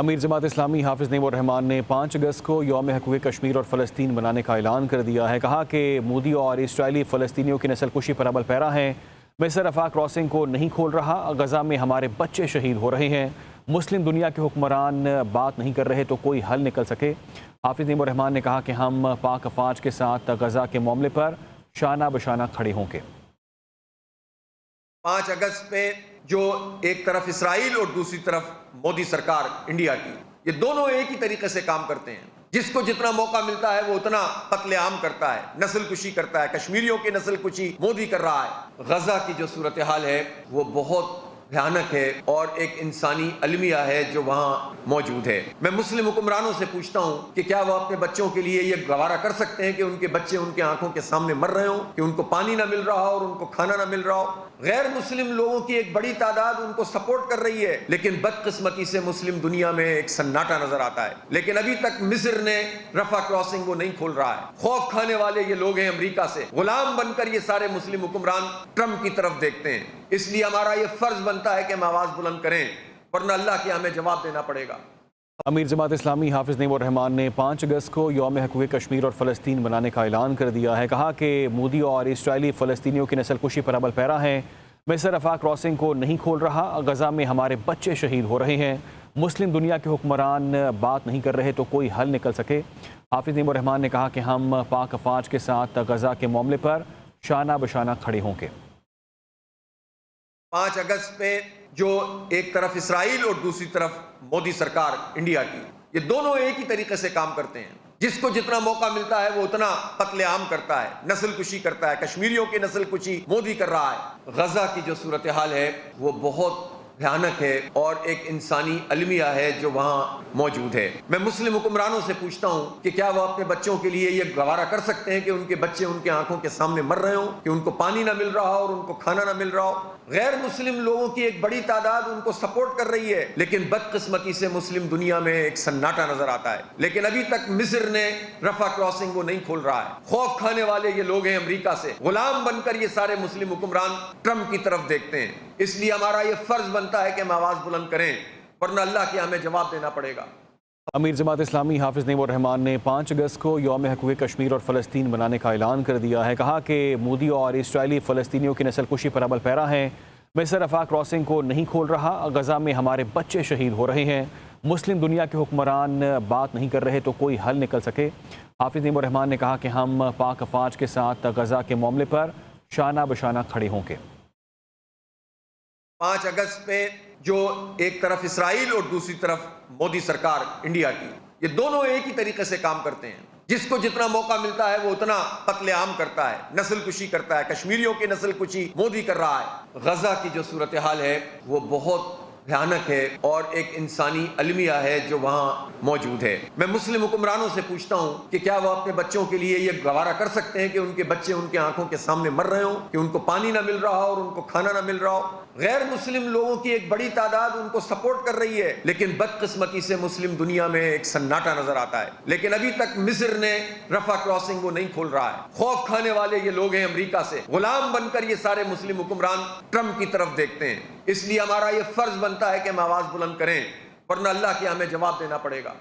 امیر جماعت اسلامی حافظ نعیم الرحمان نے 5 اگست کو یوم حقوق کشمیر اور فلسطین منانے کا اعلان کر دیا ہے۔ کہا کہ مودی اور اسرائیلی فلسطینیوں کی نسل کشی پر عمل پیرا ہیں۔ مصر رفح کراسنگ کو نہیں کھول رہا، غزہ میں ہمارے بچے شہید ہو رہے ہیں۔ مسلم دنیا کے حکمران بات نہیں کر رہے تو کوئی حل نکل سکے۔ حافظ نعیم الرحمان نے کہا کہ ہم پاک افواج کے ساتھ غزہ کے معاملے پر شانہ بشانہ کھڑے ہوں گے۔ 5 اگست پہ جو ایک طرف اسرائیل اور دوسری طرف مودی سرکار انڈیا کی، یہ دونوں ایک ہی طریقے سے کام کرتے ہیں۔ جس کو جتنا موقع ملتا ہے وہ اتنا قتل عام کرتا ہے، نسل کشی کرتا ہے۔ کشمیریوں کی نسل کشی مودی کر رہا ہے۔ غزہ کی جو صورتحال ہے وہ بہت بھیانک ہے اور ایک انسانی المیہ ہے جو وہاں موجود ہے۔ میں مسلم حکمرانوں سے پوچھتا ہوں کہ کیا وہ اپنے بچوں کے لیے یہ گوارا کر سکتے ہیں کہ ان کے بچے ان کے آنکھوں کے سامنے مر رہے ہوں، کہ ان کو پانی نہ مل رہا ہو اور ان کو کھانا نہ مل رہا ہو۔ غیر مسلم لوگوں کی ایک بڑی تعداد ان کو سپورٹ کر رہی ہے، لیکن بدقسمتی سے مسلم دنیا میں ایک سناٹا نظر آتا ہے۔ لیکن ابھی تک مصر نے رفح کراسنگ کو نہیں کھول رہا ہے۔ خوف کھانے والے یہ لوگ ہیں امریکہ سے، غلام بن کر یہ سارے مسلم حکمران ٹرمپ کی طرف دیکھتے ہیں۔ اس لیے ہمارا یہ فرض بنتا ہے کہ ہم آواز بلند کریں، ورنہ اللہ کے ہمیں جواب دینا پڑے گا۔ امیر جماعت اسلامی حافظ نعیم الرحمان نے 5 اگست کو یوم حقوق کشمیر اور فلسطین منانے کا اعلان کر دیا ہے۔ کہا کہ مودی اور اسرائیلی فلسطینیوں کی نسل کشی پر عمل پیرا ہیں۔ مصر رفح کراسنگ کو نہیں کھول رہا، غزہ میں ہمارے بچے شہید ہو رہے ہیں۔ مسلم دنیا کے حکمران بات نہیں کر رہے تو کوئی حل نکل سکے۔ حافظ نعیم الرحمان نے کہا کہ ہم پاک افواج کے ساتھ غزہ کے معاملے پر شانہ بشانہ کھڑے ہوں گے۔ 5 اگست پہ جو ایک طرف اسرائیل اور دوسری طرف مودی سرکار انڈیا کی، یہ دونوں ایک ہی طریقے سے کام کرتے ہیں۔ جس کو جتنا موقع ملتا ہے وہ اتنا قتل عام کرتا ہے، نسل کشی کرتا ہے۔ کشمیریوں کی نسل کشی مودی کر رہا ہے۔ غزہ کی جو صورتحال ہے وہ بہت بھیانک ہے اور ایک انسانی المیہ ہے جو وہاں موجود ہے۔ میں مسلم حکمرانوں سے پوچھتا ہوں کہ کیا وہ اپنے بچوں کے لیے یہ گوارا کر سکتے ہیں کہ ان کے بچے ان کے آنکھوں کے سامنے مر رہے ہوں، کہ ان کو پانی نہ مل رہا ہو اور ان کو کھانا نہ مل رہا ہو۔ غیر مسلم لوگوں کی ایک بڑی تعداد ان کو سپورٹ کر رہی ہے، لیکن بدقسمتی سے مسلم دنیا میں ایک سناٹا نظر آتا ہے۔ لیکن ابھی تک مصر نے رفح کراسنگ کو نہیں کھول رہا ہے۔ خوف کھانے والے یہ لوگ ہیں امریکہ سے، غلام بن کر یہ سارے مسلم حکمران ٹرمپ کی طرف دیکھتے ہیں۔ اس لیے ہمارا یہ فرض بنتا ہے کہ ہم آواز بلند کریں، ورنہ اللہ کے ہمیں جواب دینا پڑے گا۔ امیر جماعت اسلامی حافظ نعیم الرحمان نے 5 اگست کو یوم حقوق کشمیر اور فلسطین منانے کا اعلان کر دیا ہے۔ کہا کہ مودی اور اسرائیلی فلسطینیوں کی نسل کشی پر عمل پیرا ہیں۔ مصر رفح کراسنگ کو نہیں کھول رہا، غزہ میں ہمارے بچے شہید ہو رہے ہیں۔ مسلم دنیا کے حکمران بات نہیں کر رہے تو کوئی حل نکل سکے۔ حافظ نعیم الرحمان نے کہا کہ ہم پاک افواج کے ساتھ غزہ کے معاملے پر شانہ بشانہ کھڑے ہوں گے۔ 5 اگست پہ جو ایک طرف اسرائیل اور دوسری طرف مودی سرکار انڈیا کی، یہ دونوں ایک ہی طریقے سے کام کرتے ہیں۔ جس کو جتنا موقع ملتا ہے وہ اتنا قتل عام کرتا ہے، نسل کشی کرتا ہے۔ کشمیریوں کی نسل کشی مودی کر رہا ہے۔ غزہ کی جو صورتحال ہے وہ بہت بھیانک ہے اور ایک انسانی المیہ ہے جو وہاں موجود ہے۔ میں مسلم حکمرانوں سے پوچھتا ہوں کہ کیا وہ اپنے بچوں کے لیے یہ گوارا کر سکتے ہیں کہ ان کے بچے ان کے آنکھوں کے سامنے مر رہے ہوں، کہ ان کو پانی نہ مل رہا ہو اور ان کو کھانا نہ مل رہا ہو۔ غیر مسلم لوگوں کی ایک بڑی تعداد ان کو سپورٹ کر رہی ہے، لیکن بدقسمتی سے مسلم دنیا میں ایک سناٹا نظر آتا ہے۔ لیکن ابھی تک مصر نے رفح کراسنگ کو نہیں کھول رہا ہے۔ خوف کھانے والے یہ لوگ ہیں امریکہ سے، غلام بن کر یہ سارے مسلم حکمران ٹرمپ کی طرف دیکھتے ہیں۔ اس لیے ہمارا یہ فرض بنتا ہے کہ ہم آواز بلند کریں، ورنہ اللہ کے ہمیں جواب دینا پڑے گا۔